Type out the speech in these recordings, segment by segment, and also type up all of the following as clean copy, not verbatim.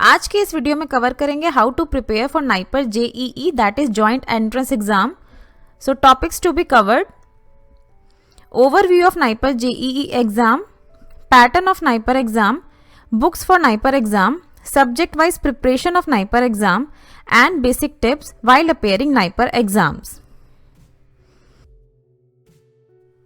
आज के इस वीडियो में कवर करेंगे how to prepare for NIPER JEE that is joint entrance exam. So topics to be covered: overview of NIPER JEE exam, pattern of NIPER exam, books for NIPER exam, subject wise preparation of NIPER exam and basic tips while appearing NIPER exams.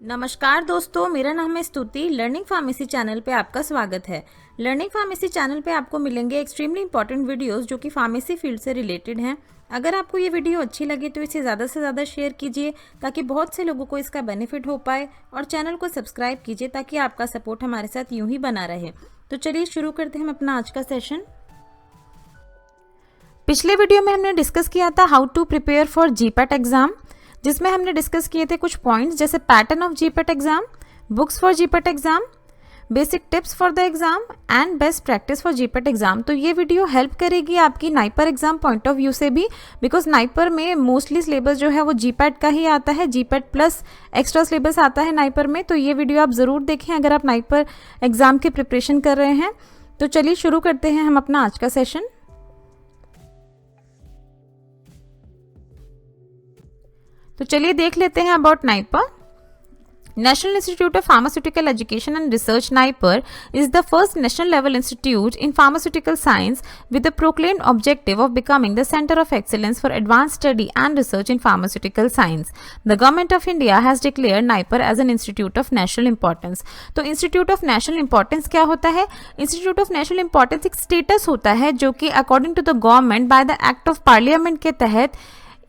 नमस्कार दोस्तों, मेरा नाम है स्तुति। Learning pharmacy channel पे आपका स्वागत है। लर्निंग फार्मेसी चैनल पे आपको मिलेंगे एक्सट्रीमली इंपॉर्टेंट वीडियोस जो कि फार्मेसी फील्ड से रिलेटेड हैं। अगर आपको ये वीडियो अच्छी लगे तो इसे ज़्यादा से ज़्यादा शेयर कीजिए ताकि बहुत से लोगों को इसका बेनिफिट हो पाए, और चैनल को सब्सक्राइब कीजिए ताकि आपका सपोर्ट हमारे साथ यूं ही बना रहे। तो चलिए शुरू करते हैं हम अपना आज का सेशन। पिछले वीडियो में हमने डिस्कस किया था how to prepare for GPAT exam, जिसमें हमने डिस्कस किए थे कुछ पॉइंट्स जैसे pattern of GPAT exam, books for GPAT exam, basic tips for the exam and best practice for GPAT exam. तो ये वीडियो हेल्प करेगी आपकी NIPER exam point of view से भी, बिकॉज नाइपर में मोस्टली सिलेबस जो है वो जीपैट का ही आता है, जीपैट प्लस एक्स्ट्रा सिलेबस आता है नाइपर में। तो ये वीडियो आप ज़रूर देखें अगर आप नाइपर एग्जाम की प्रिपरेशन कर रहे हैं। तो चलिए शुरू करते हैं हम अपना आज का सेशन। तो चलिए देख लेते हैं about NIPER. National institute of pharmaceutical education and research NIPER is the first national level institute in pharmaceutical science with the proclaimed objective of becoming the center of excellence for advanced study and research in pharmaceutical science. The government of India has declared NIPER as an institute of national importance. तो institute of national importance क्या होता है? institute of national importance एक status होता है जो कि according to the government by the act of parliament के तहत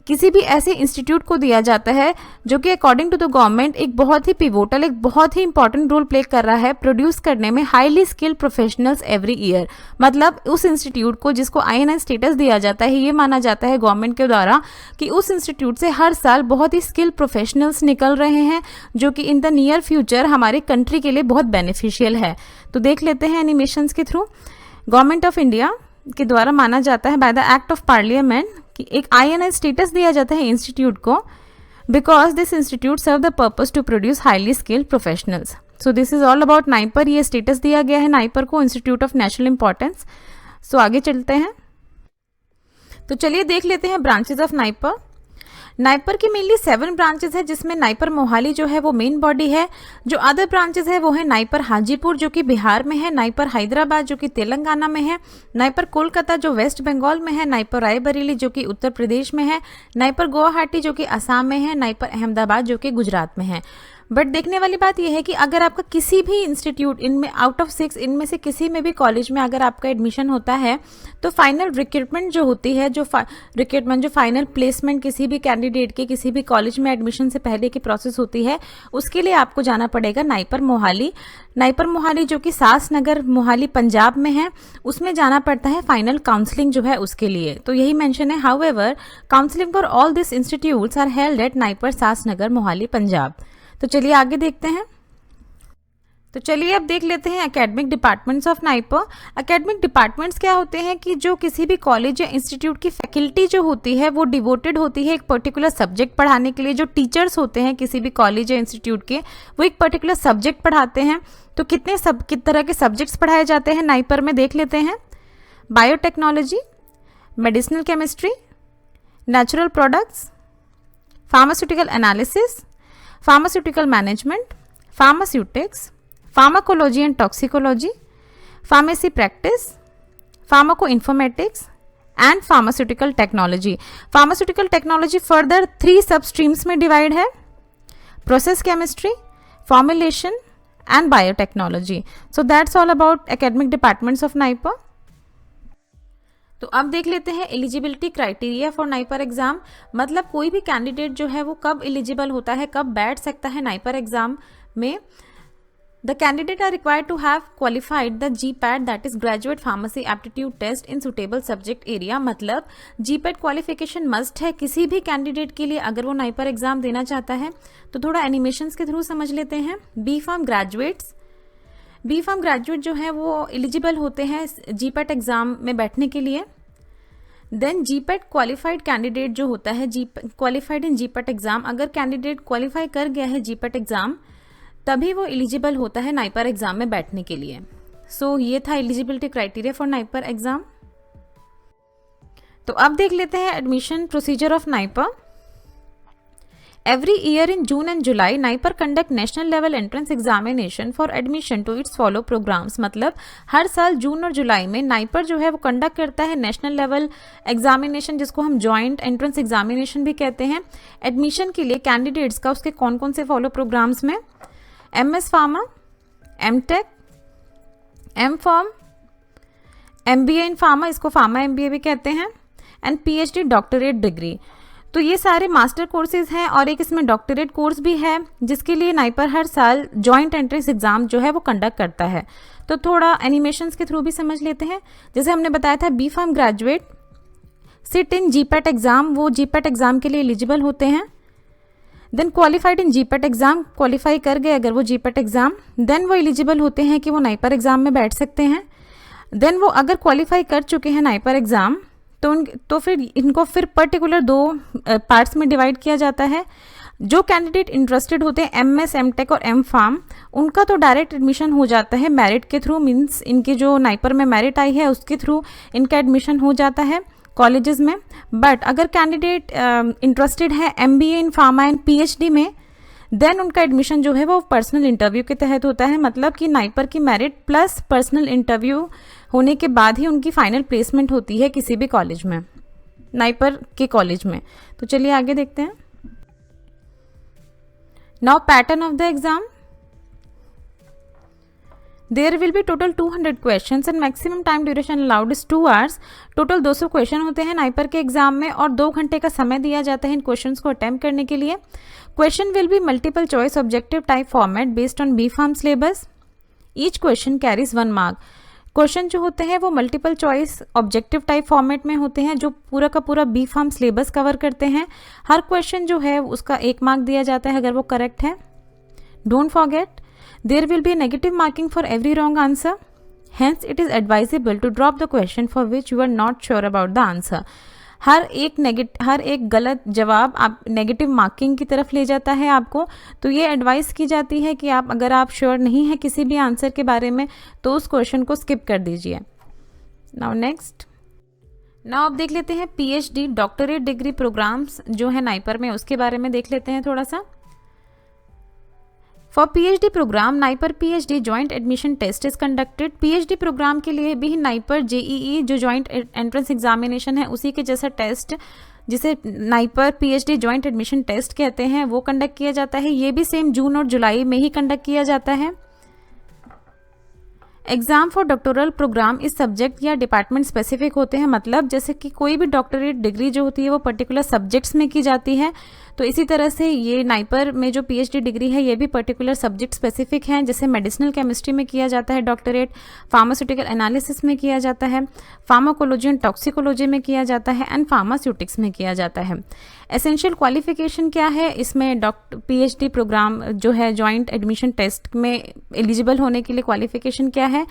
किसी भी ऐसे इंस्टीट्यूट को दिया जाता है जो कि अकॉर्डिंग टू द गवर्नमेंट एक बहुत ही पिवोटल, एक बहुत ही इंपॉर्टेंट रोल प्ले कर रहा है प्रोड्यूस करने में highly skilled professionals every year. मतलब उस इंस्टीट्यूट को जिसको INI स्टेटस दिया जाता है, ये माना जाता है गवर्नमेंट के द्वारा कि उस इंस्टीट्यूट से हर साल बहुत ही स्किल्ड प्रोफेशनल्स निकल रहे हैं जो कि इन द नियर फ्यूचर हमारे कंट्री के लिए बहुत बेनिफिशियल है। तो देख लेते हैं एनिमेशंस के थ्रू। गवर्नमेंट ऑफ इंडिया के द्वारा माना जाता है by the act of parliament कि एक INI स्टेटस दिया जाता है इंस्टीट्यूट को, because this institute serve the purpose to produce highly skilled professionals. So this is all about NIPER. ये स्टेटस दिया गया है नाइपर को, institute of national importance. So आगे चलते हैं। तो चलिए देख लेते हैं ब्रांचेज ऑफ नाइपर। नाइपर की मेनली 7 ब्रांचेस है, जिसमें नाइपर मोहाली जो है वो मेन बॉडी है। जो अदर ब्रांचेस है वो है नाइपर हाजीपुर जो कि बिहार में है, नाइपर हैदराबाद जो कि तेलंगाना में है, नाइपर कोलकाता जो वेस्ट बंगाल में है, नाइपर रायबरेली जो कि उत्तर प्रदेश में है, नाइपर गुवाहाटी जो कि असम में है, नाइपर अहमदाबाद जो कि गुजरात में है। बट देखने वाली बात यह है कि अगर आपका किसी भी इंस्टीट्यूट इनमें आउट ऑफ 6 इनमें से किसी में भी कॉलेज में अगर आपका एडमिशन होता है तो फाइनल रिक्रूटमेंट जो होती है, जो रिक्रूटमेंट जो फाइनल प्लेसमेंट किसी भी कैंडिडेट के किसी भी कॉलेज में एडमिशन से पहले की प्रोसेस होती है, उसके लिए आपको जाना पड़ेगा नाइपर मोहाली। नाइपर मोहाली जो कि सास नगर मोहाली पंजाब में है, उसमें जाना पड़ता है फाइनल काउंसलिंग जो है उसके लिए। तो यही मेंशन है, however counselling for all this institutes are held at NIPER SAS Nagar Mohali Punjab. तो चलिए आगे देखते हैं। तो चलिए अब देख लेते हैं academic departments of NIPER. Academic departments क्या होते हैं कि जो किसी भी कॉलेज या इंस्टीट्यूट की फैकल्टी जो होती है वो डिवोटेड होती है एक पर्टिकुलर सब्जेक्ट पढ़ाने के लिए। जो टीचर्स होते हैं किसी भी कॉलेज या इंस्टीट्यूट के, वो एक पर्टिकुलर सब्जेक्ट पढ़ाते हैं। तो कितने तरह के सब्जेक्ट्स पढ़ाए जाते हैं नाइपर में देख लेते हैं। Biotechnology, medicinal chemistry, natural products, pharmaceutical analysis, pharmaceutical management, pharmaceutics, pharmacology and toxicology, pharmacy practice, pharmaco informatics and pharmaceutical technology. Pharmaceutical technology further 3 सब स्ट्रीम्स में डिवाइड है: process chemistry, formulation and biotechnology. So that's all about academic departments of NIPER. तो अब देख लेते हैं eligibility criteria for NIPER exam. मतलब कोई भी कैंडिडेट जो है वो कब एलिजिबल होता है, कब बैठ सकता है नाइपर एग्जाम में। The candidate are required to have qualified the GPAT that is graduate pharmacy aptitude test in suitable subject area. मतलब GPAT क्वालिफिकेशन मस्ट है किसी भी कैंडिडेट के लिए अगर वो नाइपर एग्जाम देना चाहता है। तो थोड़ा एनिमेशंस के थ्रू समझ लेते हैं। बी फार्म ग्रेजुएट जो है वो एलिजिबल होते हैं GPAT एग्जाम में बैठने के लिए। देन GPAT क्वालिफाइड कैंडिडेट जो होता है, क्वालिफाइड इन GPAT एग्जाम, अगर कैंडिडेट क्वालिफाई कर गया है GPAT एग्जाम तभी वो एलिजिबल होता है नाइपर एग्जाम में बैठने के लिए। सो ये था eligibility criteria for NIPER exam. तो अब देख लेते हैं admission procedure of NIPER. Every year in June and July, NIPER conduct national level entrance examination for admission to its follow programs। मतलब हर साल जून और जुलाई में नाइपर जो है वो कंडक्ट करता है नेशनल लेवल एग्जामिनेशन, जिसको हम जॉइंट एंट्रेंस एग्जामिनेशन भी कहते हैं, एडमिशन के लिए कैंडिडेट्स का उसके कौन कौन से फॉलो प्रोग्राम्स में, MS pharma, MTech, M.Pharm, MBA इन फार्मा, इसको फार्मा MBA भी कहते हैं, एंड PhD डॉक्टरेट डिग्री। तो ये सारे मास्टर कोर्सेज हैं और एक इसमें डॉक्टरेट कोर्स भी है, जिसके लिए नाइपर हर साल जॉइंट एंट्रेंस एग्जाम जो है वो कंडक्ट करता है। तो थोड़ा एनिमेशंस के थ्रू भी समझ लेते हैं। जैसे हमने बताया था B.Pharm graduate sit in GPAT exam, वो GPAT एग्जाम के लिए एलिजिबल होते हैं। Then qualified in GPAT exam, qualify कर गए अगर वो GPAT एग्जाम, देन वो एलिजिबल होते हैं कि वो नाइपर एग्जाम में बैठ सकते हैं। देन वो अगर क्वालिफाई कर चुके हैं नाइपर एग्जाम तो फिर इनको फिर पर्टिकुलर 2 पार्ट्स में डिवाइड किया जाता है। जो कैंडिडेट इंटरेस्टेड होते हैं MS, MTech और M.Pharm, उनका तो डायरेक्ट एडमिशन हो जाता है मेरिट के थ्रू, मीन्स इनके जो नाइपर में मेरिट आई है उसके थ्रू इनका एडमिशन हो जाता है कॉलेजेस में। बट अगर कैंडिडेट इंटरेस्टेड है MBA in pharma and PhD में, देन उनका एडमिशन जो है वो पर्सनल इंटरव्यू के तहत होता है। मतलब कि नाइपर की मेरिट प्लस पर्सनल इंटरव्यू होने के बाद ही उनकी फाइनल प्लेसमेंट होती है किसी भी कॉलेज में, नाइपर के कॉलेज में। तो चलिए आगे देखते हैं। Now pattern of the exam. There will be total 200 questions and maximum time duration allowed is 2 hours. Total 200 question होते हैं नाइपर के एग्जाम में और 2 घंटे का समय दिया जाता है इन क्वेश्चंस को अटेम्प्ट करने के लिए। Question will be multiple choice objective type format based on B.Pharm syllabus. Each question carries 1 mark. Question जो होते हैं वो multiple choice objective type format में होते हैं, जो पूरा का पूरा B.Pharm सिलेबस कवर करते हैं। हर क्वेश्चन जो है उसका 1 मार्क दिया जाता है अगर वो करेक्ट है। Don't forget there will be negative marking for every wrong answer, hence it is advisable to drop the question for which you are not sure about the answer. हर एक गलत जवाब आप नेगेटिव मार्किंग की तरफ ले जाता है आपको। तो ये एडवाइस की जाती है कि अगर आप श्योर नहीं है किसी भी आंसर के बारे में तो उस क्वेश्चन को स्किप कर दीजिए। नाउ नेक्स्ट, नाउ आप देख लेते हैं PhD डॉक्टरेट डिग्री प्रोग्राम्स जो है नाइपर में, उसके बारे में देख लेते हैं थोड़ा सा। For PhD programme NIPER PhD joint admission test is conducted. PhD programme के लिए भी नाइपर JEE जो जॉइंट एंट्रेंस एग्जामिनेशन है उसी के जैसा टेस्ट, जिसे NIPER PhD joint admission test कहते हैं, वो कंडक्ट किया जाता है। ये भी सेम जून और जुलाई में ही कंडक्ट किया जाता है। एग्जाम फॉर डॉक्टोरल प्रोग्राम इस सब्जेक्ट या डिपार्टमेंट स्पेसिफिक होते हैं। मतलब जैसे कि कोई भी डॉक्टरेट डिग्री जो होती है वो पर्टिकुलर सब्जेक्ट्स में की जाती है, तो इसी तरह से ये नाइपर में जो PhD डिग्री है ये भी पर्टिकुलर सब्जेक्ट स्पेसिफिक हैं। जैसे मेडिसिनल केमिस्ट्री में किया जाता है डॉक्टरेट, फार्मास्यूटिकल एनालिसिस में किया जाता है, फार्माकोलॉजी एंड टॉक्सिकोलॉजी में किया जाता है, एंड फार्मास्यूटिक्स में किया जाता है। एसेंशियल क्वालिफिकेशन क्या है इसमें? PhD प्रोग्राम जो है जॉइंट एडमिशन टेस्ट में एलिजिबल होने के लिए क्वालिफिकेशन क्या है?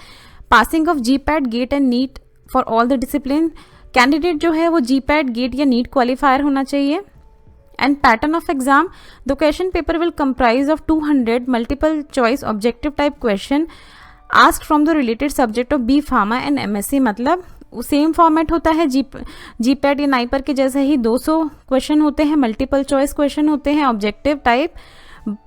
Passing of GPAT, GATE and NEET for all the discipline. Candidate जो है वो GPAT, गेट या नीट क्वालिफायर होना चाहिए। And pattern of exam, the question paper will comprise of 200 multiple choice objective type question asked from the related subject of B Pharma and MSc। मतलब same format होता है GPAT या NIPER के जैसे ही 200 question होते हैं, मल्टीपल चॉइस क्वेश्चन होते हैं ऑब्जेक्टिव टाइप।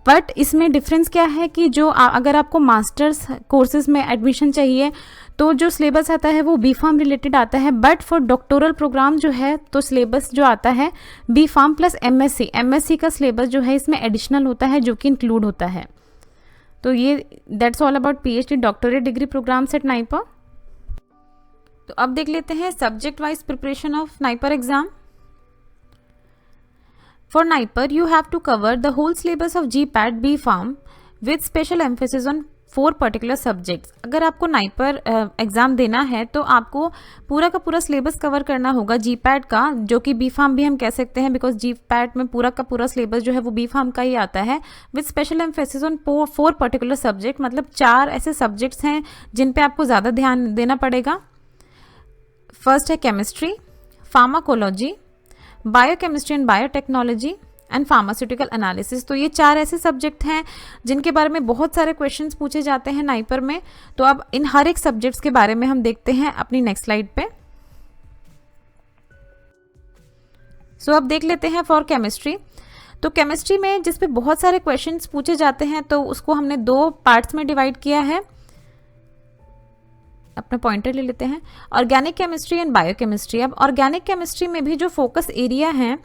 बट इसमें डिफरेंस क्या है कि जो अगर आपको मास्टर्स कोर्सेज में एडमिशन चाहिए तो जो सिलेबस आता है वो B Pharm रिलेटेड आता है। बट फॉर डॉक्टोरल प्रोग्राम जो है तो सिलेबस जो आता है B Pharm प्लस MSc का सिलेबस जो है इसमें एडिशनल होता है जो कि इंक्लूड होता है। तो ये that's all about PhD doctorate degree programs at NIPER. तो अब देख लेते हैं subject wise preparation of NIPER exam. For NIPER, you have to cover the whole syllabus of GPAT B Pharm with special emphasis on 4 particular subjects। अगर आपको NIPER exam देना है तो आपको पूरा का पूरा सिलेबस कवर करना होगा GPAT का, जो कि B Pharm भी हम कह सकते हैं बिकॉज GPAT में पूरा का पूरा सिलेबस जो है वो B Pharm का ही आता है। With special emphasis on 4 particular subject, मतलब 4 ऐसे सब्जेक्ट्स हैं जिन पे आपको ज़्यादा ध्यान देना पड़ेगा। फर्स्ट है chemistry, pharmacology, biochemistry and biotechnology and pharmaceutical analysis. तो ये 4 ऐसे सब्जेक्ट हैं जिनके बारे में बहुत सारे क्वेश्चंस पूछे जाते हैं नाइपर में। तो अब इन हर एक सब्जेक्ट्स के बारे में हम देखते हैं अपनी नेक्स्ट स्लाइड पे। सो अब देख लेते हैं फॉर केमिस्ट्री। तो केमिस्ट्री में जिस पे बहुत सारे क्वेश्चंस पूछे जाते हैं तो उसको हमने 2 पार्ट्स में डिवाइड किया है। अपना पॉइंटर ले लेते हैं, ऑर्गेनिक केमिस्ट्री एंड बायोकेमिस्ट्री। अब ऑर्गेनिक केमिस्ट्री में भी जो फोकस एरिया है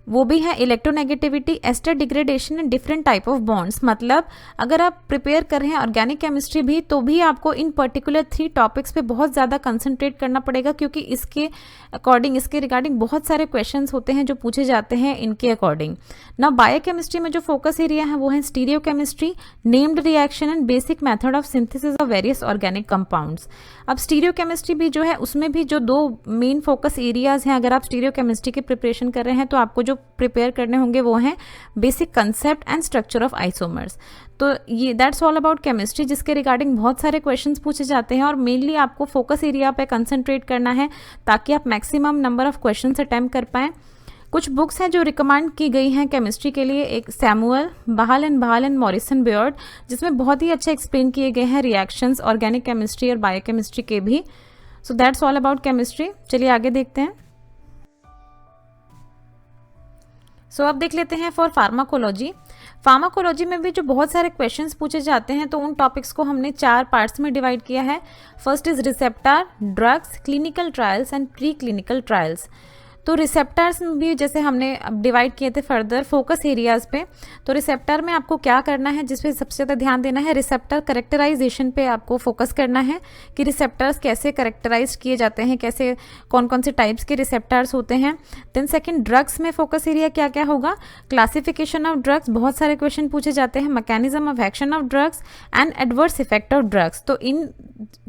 वो भी है electronegativity, ester degradation and different type of bonds. मतलब अगर आप प्रिपेयर कर रहे हैं ऑर्गेनिक केमिस्ट्री भी, तो भी आपको इन पर्टिकुलर 3 टॉपिक्स पे बहुत ज़्यादा कंसंट्रेट करना पड़ेगा, क्योंकि इसके अकॉर्डिंग, इसके रिगार्डिंग बहुत सारे क्वेश्चंस होते हैं जो पूछे जाते हैं इनके अकॉर्डिंग। ना बायोकेमिस्ट्री में जो फोकस एरिया है वो है stereo chemistry, named reaction and basic method of synthesis of various organic compounds. अब स्टीरियो केमिस्ट्री भी जो है उसमें भी जो 2 मेन फोकस एरियाज हैं, अगर आप स्टीरियो केमिस्ट्री की प्रिपरेशन कर रहे हैं तो आपको जो प्रिपेयर करने होंगे वो हैं basic concept and structure of isomers. तो ये दैट्स ऑल अबाउट केमिस्ट्री, जिसके रिगार्डिंग बहुत सारे क्वेश्चंस पूछे जाते हैं और मेनली आपको फोकस एरिया पे कंसंट्रेट करना है ताकि आप maximum number of questions attempt कर पाएं। कुछ बुक्स हैं जो रिकमेंड की गई हैं केमिस्ट्री के लिए, एक सैमुअल बहाल एंड मॉरिसन बियर्ड, जिसमें बहुत ही अच्छे एक्सप्लेन किए गए हैं रिएक्शंस ऑर्गेनिक केमिस्ट्री और बायोकेमिस्ट्री के भी। सो दैट्स ऑल अबाउट केमिस्ट्री। चलिए आगे देखते हैं। सो अब देख लेते हैं फॉर फार्माकोलॉजी। फार्माकोलॉजी में भी जो बहुत सारे क्वेश्चंस पूछे जाते हैं तो उन टॉपिक्स को हमने 4 पार्ट्स में डिवाइड किया है। First is receptor, drugs, clinical trials and pre clinical trials. तो रिसेप्टर्स भी जैसे हमने अब डिवाइड किए थे फर्दर फोकस एरियाज पे। तो रिसेप्टर में आपको क्या करना है, जिस पे सबसे ज़्यादा ध्यान देना है, रिसेप्टर करेक्टराइजेशन पे आपको फोकस करना है कि रिसेप्टर्स कैसे करेक्टराइज किए जाते हैं, कैसे कौन कौन से टाइप्स के रिसेप्टर्स होते हैं। देन सेकंड, ड्रग्स में फोकस एरिया क्या क्या होगा, क्लासिफिकेशन ऑफ ड्रग्स, बहुत सारे क्वेश्चन पूछे जाते हैं, mechanism of action of drugs and adverse effect of drugs. तो इन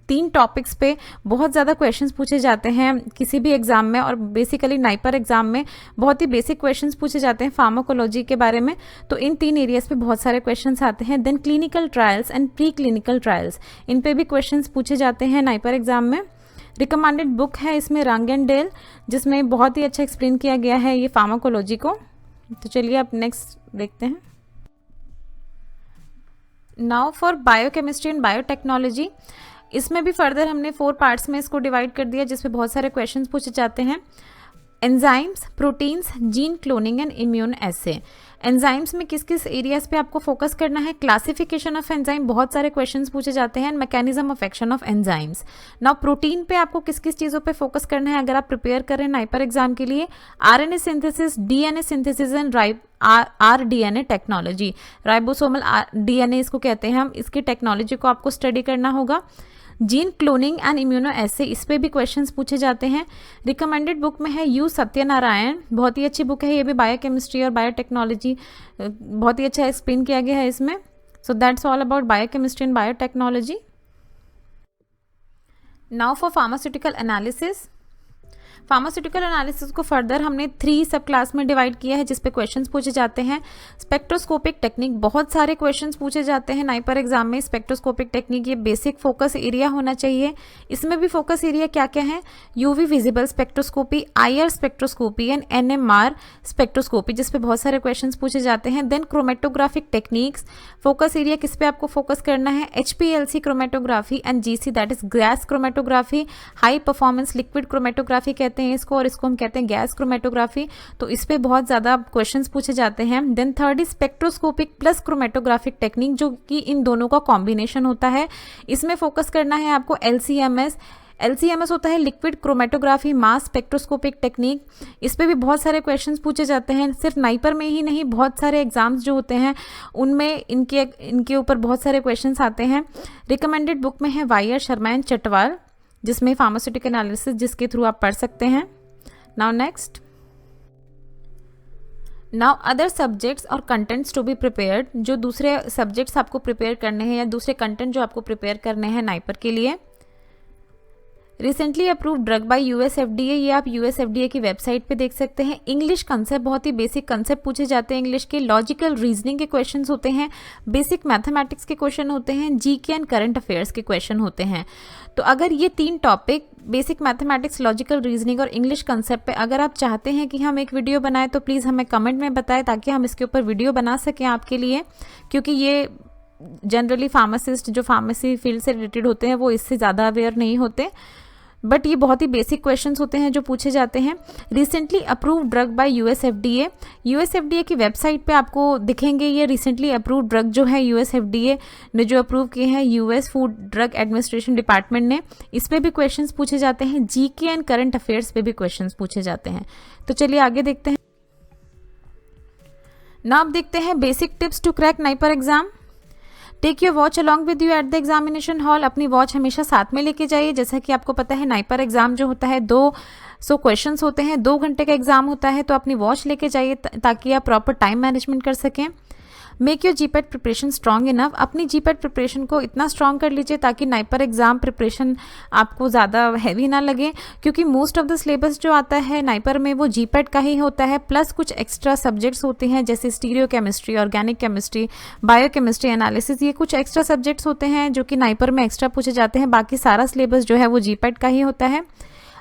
3 टॉपिक्स पे बहुत ज़्यादा क्वेश्चंस पूछे जाते हैं किसी भी एग्जाम में, और बेसिकली नाइपर एग्जाम में बहुत ही बेसिक क्वेश्चंस पूछे जाते हैं फार्माकोलॉजी के बारे में। तो इन 3 एरियाज पे बहुत सारे क्वेश्चंस आते हैं। Then clinical trials and pre clinical trials, इन पे भी क्वेश्चंस पूछे जाते हैं नाइपर एग्जाम में। रिकमेंडेड बुक है इसमें रंग एंड डेल, जिसमें बहुत ही अच्छा एक्सप्लेन किया गया है ये फार्माकोलॉजी को। तो चलिए अब नेक्स्ट देखते हैं। Now for biochemistry and biotechnology. इसमें भी फर्दर हमने 4 पार्ट्स में इसको डिवाइड कर दिया, जिसपे बहुत सारे क्वेश्चंस पूछे जाते हैं। Enzymes, proteins, gene cloning and immune essay. Enzymes में किस किस एरियाज पे आपको फोकस करना है, क्लासिफिकेशन ऑफ एंजाइम, बहुत सारे क्वेश्चंस पूछे जाते हैं, and mechanism of action of enzymes. Now protein पे आपको किस किस चीज़ों पे फोकस करना है अगर आप प्रिपेयर कर रहे हैं नाइपर एग्जाम के लिए, RNA synthesis, DNA synthesis and rDNA technology, ribosomal DNA इसको कहते हैं हम, इसकी टेक्नोलॉजी को आपको स्टडी करना होगा। जीन क्लोनिंग एंड इम्यूनो एसे, इस पे भी क्वेश्चंस पूछे जाते हैं। रिकमेंडेड बुक में है यू सत्यनारायण, बहुत ही अच्छी बुक है ये भी, बायोकेमिस्ट्री और बायोटेक्नोलॉजी बहुत ही अच्छा एक्सप्लेन किया गया है इसमें। सो that's all about biochemistry and biotechnology. Now for pharmaceutical analysis. Pharmaceutical analysis को फर्दर हमने 3 सब क्लास में डिवाइड किया है, जिसपे क्वेश्चंस पूछे जाते हैं। स्पेक्ट्रोस्कोपिक टेक्निक, बहुत सारे क्वेश्चंस पूछे जाते हैं नाइपर एग्जाम में। स्पेक्ट्रोस्कोपिक टेक्निक ये बेसिक फोकस एरिया होना चाहिए। इसमें भी फोकस एरिया क्या क्या है, UV visible spectroscopy, IR spectroscopy and NMR spectroscopy, जिसपे बहुत सारे क्वेश्चंस पूछे जाते हैं। Then chromatographic techniques, focus area किस पे आपको फोकस करना है, HPLC chromatography and GC that is gas chromatography, high performance liquid chromatography कहते हैं इसको, और इसको हम कहते हैं गैस क्रोमेटोग्राफी। तो इस पे बहुत ज्यादा क्वेश्चंस पूछे जाते हैं। Then third is spectroscopic plus chromatographic technique, जो कि इन दोनों का कॉम्बिनेशन होता है। इसमें फोकस करना है आपको एलसीएमएस होता है लिक्विड क्रोमेटोग्राफी मास स्पेक्ट्रोस्कोपिक टेक्निक। इस पे भी बहुत सारे क्वेश्चंस पूछे जाते हैं, सिर्फ नाइपर में ही नहीं, बहुत सारे एग्जाम्स जो होते हैं उनमें इनके ऊपर बहुत सारे क्वेश्चंस आते हैं। रिकमेंडेड बुक में है वायर शर्मा एंड चटवाल, जिसमें फार्मास्यूटिकल एनालिसिस, जिसके थ्रू आप पढ़ सकते हैं। Now next, now other subjects और कंटेंट्स टू बी प्रिपेयर्ड, जो दूसरे सब्जेक्ट्स आपको प्रिपेयर करने हैं या दूसरे कंटेंट जो आपको प्रिपेयर करने हैं नाइपर के लिए। Recently approved drug bye USFDA, ये आप यूएसएफडीए की वेबसाइट पे देख सकते हैं। इंग्लिश कंसेप्ट, बहुत ही बेसिक कंसेप्ट पूछे जाते हैं इंग्लिश के। लॉजिकल रीजनिंग के क्वेश्चंस होते हैं, बेसिक मैथमेटिक्स के क्वेश्चन होते हैं, जीके एंड करंट अफेयर्स के क्वेश्चन होते हैं। तो अगर ये 3 topic, basic mathematics, logical reasoning और इंग्लिश कंसेप्ट पे अगर आप चाहते हैं कि हम एक वीडियो बनाएं तो प्लीज़ हमें कमेंट में बताएं, ताकि हम इसके ऊपर वीडियो बना सकें आपके लिए, क्योंकि ये जनरली फार्मासिस्ट जो फार्मेसी फील्ड से रिलेटेड होते हैं वो इससे ज़्यादा अवेयर नहीं होते। बट ये बहुत ही बेसिक क्वेश्चंस होते हैं जो पूछे जाते हैं। Recently approve drug bye US FDA, US FDA की वेबसाइट पे आपको दिखेंगे ये रिसेंटली अप्रूव ड्रग जो है यूएस एफडीए ने जो अप्रूव किए हैं US food drug administration department ने, इस पे भी क्वेश्चंस पूछे जाते हैं। जीके एंड करंट अफेयर्स पे भी क्वेश्चंस पूछे जाते हैं। तो चलिए आगे देखते हैं। नाउ अब देखते हैं basic tips to crack NIPER exam. Take your watch along with you at the examination hall, अपनी वॉच हमेशा साथ में लेके जाइए। जैसा कि आपको पता है नाइपर एग्जाम जो होता है 200 क्वेश्चंस होते हैं, 2 घंटे का एग्जाम होता है, तो अपनी वॉच लेके जाइए ताकि आप प्रॉपर टाइम मैनेजमेंट कर सकें। Make your GPAT preparation strong enough, अपनी जीपैट प्रिपरेशन को इतना स्ट्रॉन्ग कर लीजिए ताकि नाइपर एग्जाम प्रिपरेशन आपको ज़्यादा हैवी ना लगे, क्योंकि मोस्ट ऑफ द सिलेबस जो आता है नाइपर में वो जीपैट का ही होता है, प्लस कुछ एक्स्ट्रा सब्जेक्ट्स होते हैं जैसे stereo chemistry, organic chemistry, biochemistry, analysis, ये कुछ एक्स्ट्रा सब्जेक्ट्स होते हैं जो कि नाइपर में एक्स्ट्रा पूछे जाते हैं। बाकी सारा सिलेबस जो है वो जीपैट का ही होता है।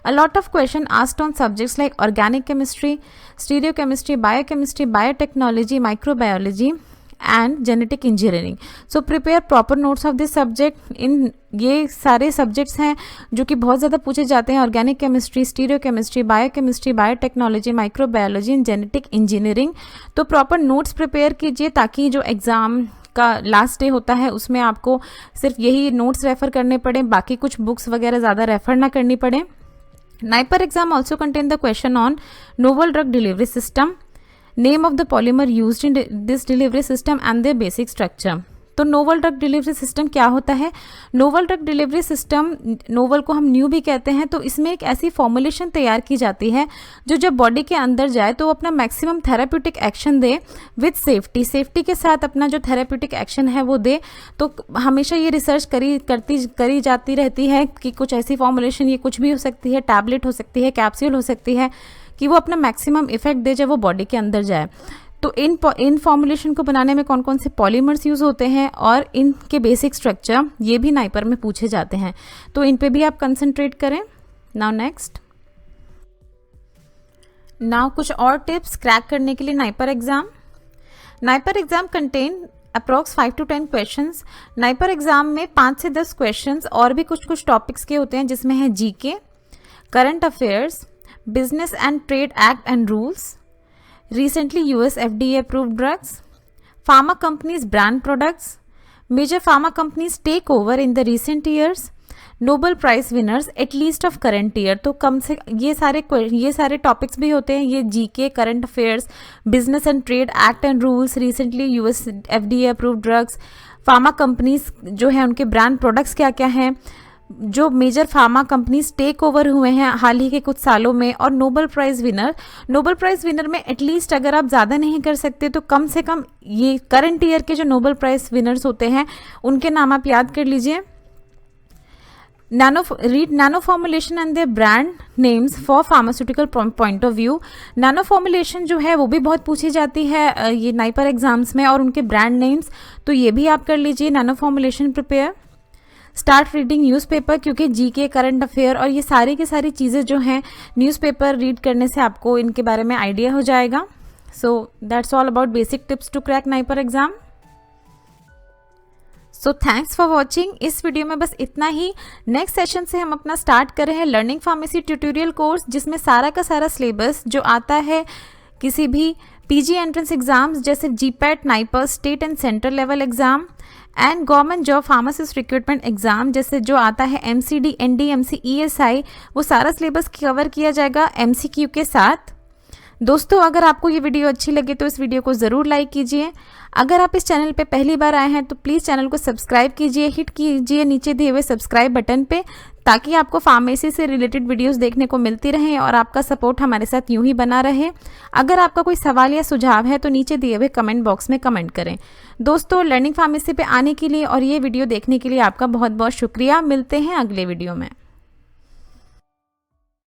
A lot of question asked on subjects like organic chemistry, stereochemistry, biochemistry, biotechnology, microbiology and genetic engineering. So prepare proper notes of this subject. इन ये सारे सब्जेक्ट्स हैं जो कि बहुत ज़्यादा पूछे जाते हैं, organic chemistry, stereo chemistry, biochemistry, biotechnology, microbiology and genetic engineering. तो प्रॉपर नोट्स प्रिपेयर कीजिए ताकि जो एग्ज़ाम का लास्ट डे होता है उसमें आपको सिर्फ यही नोट्स रेफर करने पड़े, बाकी कुछ बुक्स वगैरह ज़्यादा रेफर ना करनी पड़े। NIPER exam also contain the question on novel drug delivery system, name of the polymer used in this delivery system and their basic structure. तो नोवल ड्रग डिलीवरी सिस्टम क्या होता है? Novel drug delivery system, novel को हम new भी कहते हैं, तो इसमें एक ऐसी फॉर्मुलेशन तैयार की जाती है जो जब बॉडी के अंदर जाए तो अपना maximum therapeutic action they with safety, safety के साथ अपना जो थेराप्यूटिक एक्शन है वो दे। तो हमेशा ये रिसर्च करी जाती रहती है कि कुछ ऐसी फॉर्मुलेशन, ये कुछ भी हो सकती है, टैबलेट हो सकती है, कैप्सूल हो सकती है, कि वो अपना मैक्सिमम इफेक्ट दे जब वो बॉडी के अंदर जाए। तो इन फॉर्मुलेशन को बनाने में कौन कौन से पॉलीमर्स यूज होते हैं और इनके बेसिक स्ट्रक्चर, ये भी नाइपर में पूछे जाते हैं, तो इन पे भी आप कंसंट्रेट करें। नाउ नेक्स्ट, नाउ कुछ और टिप्स क्रैक करने के लिए NIPER exam. NIPER exam contain approx 5 to 10 questions. NIPER exam में 5 से 10 क्वेश्चंस और भी कुछ टॉपिक्स के होते हैं, जिसमें है GK, current affairs, business and trade act and rules, recently US FDA approved drugs, pharma companies brand products, major pharma companies take over in the recent years, Nobel Prize winners at least of current year। तो कम से ये सारे topics भी होते हैं, ये GK, current affairs, business and trade act and rules, recently US FDA approved drugs, pharma companies जो है उनके ब्रांड प्रोडक्ट्स क्या क्या हैं, जो major pharma companies take over हुए हैं हाल ही के कुछ सालों में, और नोबेल प्राइज विनर में एटलीस्ट अगर आप ज़्यादा नहीं कर सकते तो कम से कम ये करंट ईयर के जो नोबेल प्राइज विनर्स होते हैं उनके नाम आप याद कर लीजिए। Nano formulation and their brand names for pharmaceutical point of view. Nano formulation जो है वो भी बहुत पूछी जाती है ये नाइपर एग्जाम्स में, और उनके ब्रांड नेम्स, तो ये भी आप कर लीजिए nano formulation prepare. Start reading newspaper, क्योंकि जीके, करंट अफेयर और ये सारी की सारी चीज़ें जो हैं न्यूज़पेपर रीड करने से आपको इनके बारे में आइडिया हो जाएगा। So that's all about basic tips to crack NIPER exam. So thanks for watching. इस वीडियो में बस इतना ही। नेक्स्ट सेशन से हम अपना स्टार्ट कर रहे हैं लर्निंग फार्मेसी ट्यूटोरियल कोर्स, जिसमें सारा का सारा सिलेबस जो आता है किसी भी पीजी एंट्रेंस एग्जाम्स जैसे GPAT, NIPER, state and central level exam and government job pharmacist recruitment exam जैसे जो आता है एमसीडी, एनडीएमसी, ईएसआई, वो सारा सिलेबस कवर किया जाएगा एमसीक्यू के साथ। दोस्तों, अगर आपको ये वीडियो अच्छी लगे तो इस वीडियो को ज़रूर लाइक कीजिए। अगर आप इस चैनल पे पहली बार आए हैं तो प्लीज़ चैनल को सब्सक्राइब कीजिए, हिट कीजिए नीचे दिए हुए सब्सक्राइब बटन पे, ताकि आपको फार्मेसी से रिलेटेड वीडियोस देखने को मिलती रहें और आपका सपोर्ट हमारे साथ यूं ही बना रहे। अगर आपका कोई सवाल या सुझाव है तो नीचे दिए हुए कमेंट बॉक्स में कमेंट करें। दोस्तों, लर्निंग फार्मेसी पे आने के लिए और ये वीडियो देखने के लिए आपका बहुत बहुत शुक्रिया। मिलते हैं अगले वीडियो में।